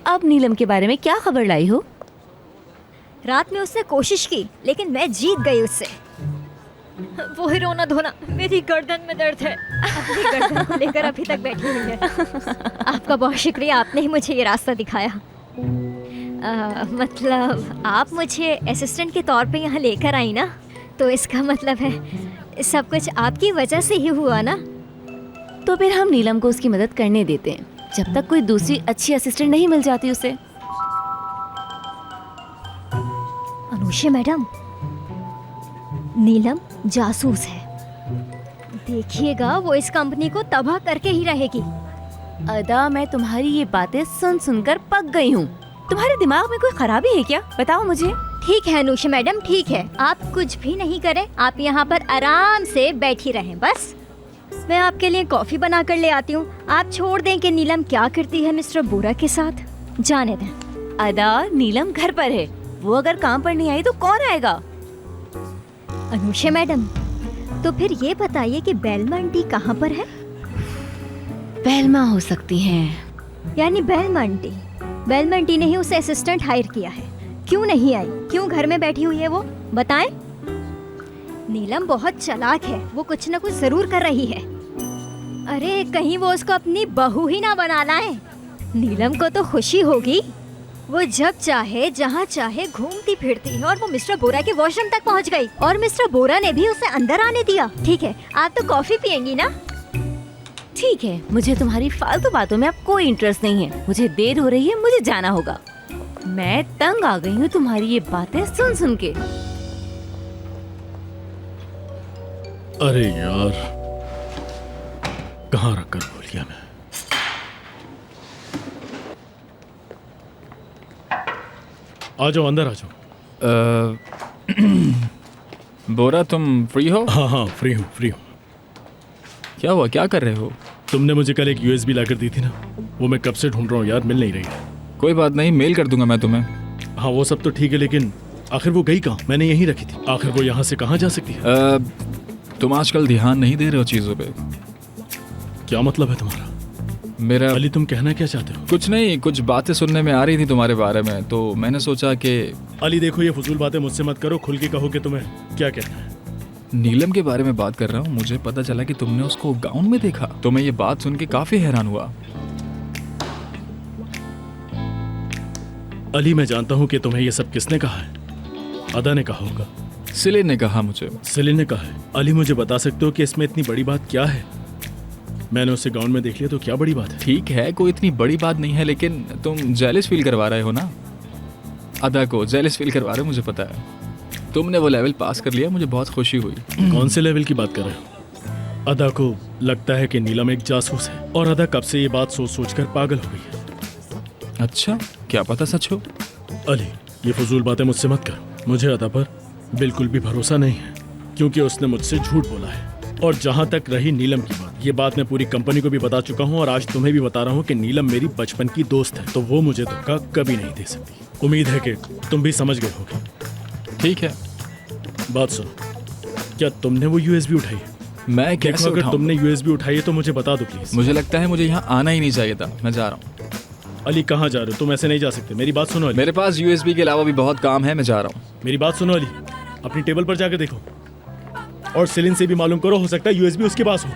अब नीलम के बारे में क्या खबर लाई हो? रात में उसने कोशिश की लेकिन मैं जीत गई उससे। वो ही रोना धोना, मेरी गर्दन में दर्द है। अपनी गर्दन को लेकर अभी तक बैठी हुई है। आपका बहुत शुक्रिया, आपने ही मुझे ये रास्ता दिखाया। मतलब आप मुझे असिस्टेंट के तौर पे यहाँ लेकर आई ना, तो इसका मतलब है सब कुछ आपकी वजह से ही हुआ ना। तो फिर हम नीलम को उसकी मदद करने देते हैं जब तक कोई दूसरी अच्छी असिस्टेंट नहीं मिल जाती उसे। अनुषा मैडम, नीलम जासूस है। देखिएगा वो इस कंपनी को तबाह करके ही रहेगी। अदा, मैं तुम्हारी ये बातें सुन सुनकर पक गई हूँ। तुम्हारे दिमाग में कोई खराबी है क्या? बताओ मुझे। ठीक है अनुषा मैडम, ठीक है, आप कुछ भी नहीं करें, आप यहाँ पर आराम से बैठी रहें। बस मैं आपके लिए कॉफी बना कर ले आती हूँ। आप छोड़ दें कि नीलम क्या करती है मिस्टर बोरा के साथ, जाने दें। अदा, नीलम घर पर है, वो अगर काम पर नहीं आई तो कौन आएगा? अनुषा मैडम, तो फिर ये बताइए कि बेलमा आंटी कहाँ पर है? बेलमा हो सकती हैं। यानी बेलमा आंटी, बेलमा आंटी ने ही उसे असिस्टेंट हायर किया है। क्यों नहीं आई? क्यों घर में बैठी हुई है वो? बताएं। नीलम बहुत चालाक है, वो कुछ न कुछ जरूर कर रही है। अरे कहीं वो उसको अपनी बहू ही ना बना लाए। नीलम को तो खुशी होगी, वो जब चाहे जहाँ चाहे घूमती फिरती है। और वो मिस्टर बोरा के वॉशरूम तक पहुँच गई और मिस्टर बोरा ने भी उसे अंदर आने दिया। ठीक है, आप तो कॉफी पियेंगी ना? ठीक है, मुझे तुम्हारी फालतू बातों में अब कोई इंटरेस्ट नहीं है। मुझे देर हो रही है, मुझे जाना होगा। मैं तंग आ गई हूँ तुम्हारी ये बातें सुन सुन के। अरे यार, कहाँ रख कर भूल गया मैं। आ जाओ, अंदर आ जाओ। बोरा, तुम फ्री हो? हाँ हाँ, फ्री हूँ फ्री हूँ। क्या हुआ, क्या कर रहे हो? तुमने मुझे कल एक यूएसबी लाकर दी थी ना, वो मैं कब से ढूंढ रहा हूँ यार, मिल नहीं रही है। कोई बात नहीं, मेल कर दूंगा मैं तुम्हें। हाँ वो सब तो ठीक है, लेकिन आखिर वो गई कहाँ? मैंने यहीं रखी थी। आखिर वो यहाँ से कहाँ जा सकती है? तुम आजकल ध्यान नहीं दे रहे हो चीज़ों पे। क्या मतलब है तुम्हारा? मेरा अली, तुम कहना क्या चाहते हो? कुछ नहीं, कुछ बातें सुनने में आ रही थी तुम्हारे बारे में, तो मैंने सोचा कि अली देखो, ये फजूल बातें मुझसे मत करो, खुल के कहो कि तुम्हें क्या कहना है। नीलम के बारे में बात कर रहा हूँ। मुझे पता चला कि तुमने उसको गाउन में देखा, तो मैं ये बात सुन के काफी हैरान हुआ। अली, मैं जानता हूँ कि तुम्हें ये सब किसने कहा है। अदा ने कहा होगा। सिलिन ने कहा मुझे। सिलिन ने कहा है। अली, मुझे बता सकते हो कि इसमें इतनी बड़ी बात क्या है? मैंने उसे गाउन में देख लिया तो क्या बड़ी बात है? ठीक है, कोई इतनी बड़ी बात नहीं है, लेकिन तुम जेलस फील करवा रहे हो ना। अदा को जेलस फील करवा रहे हो, मुझे पता है। तुमने वो लेवल पास कर लिया, मुझे बहुत खुशी हुई। कौन से लेवल की बात कर रहे हो? अदा को लगता है कि नीलम एक जासूस है, और अदा कब से ये बात सोच सोच कर पागल हो गई है। अच्छा, क्या पता सच हो। अली, ये फजूल बातें मुझसे मत करो। मुझे अदा पर बिल्कुल भी भरोसा नहीं है, क्योंकि उसने मुझसे झूठ बोला है। और जहाँ तक रही नीलम की बात, ये बात मैं पूरी कंपनी को भी बता चुका हूँ, और आज तुम्हें भी बता रहा हूँ कि नीलम मेरी बचपन की दोस्त है, तो वो मुझे धोखा कभी नहीं दे सकती। उम्मीद है कि तुम भी समझ गए होगे। ठीक है, बात सुनो, क्या तुमने वो यूएसबी उठाई है? मैं कैसे अगर उठाऊं? तुमने यूएसबी उठाई है तो मुझे बता दो प्लीज। मुझे लगता है मुझे यहाँ आना ही नहीं चाहिए था। मैं जा रहा हूँ। अली, कहाँ जा रहे हो? तुम ऐसे नहीं जा सकते। मेरी बात सुनो अली। मेरे पास यूएसबी के अलावा भी बहुत काम है, मैं जा रहा हूँ। मेरी बात सुनो अली, अपनी टेबल पर जाकर देखो और सिलिन से भी मालूम करो, हो सकता है यूएसबी उसके पास हो।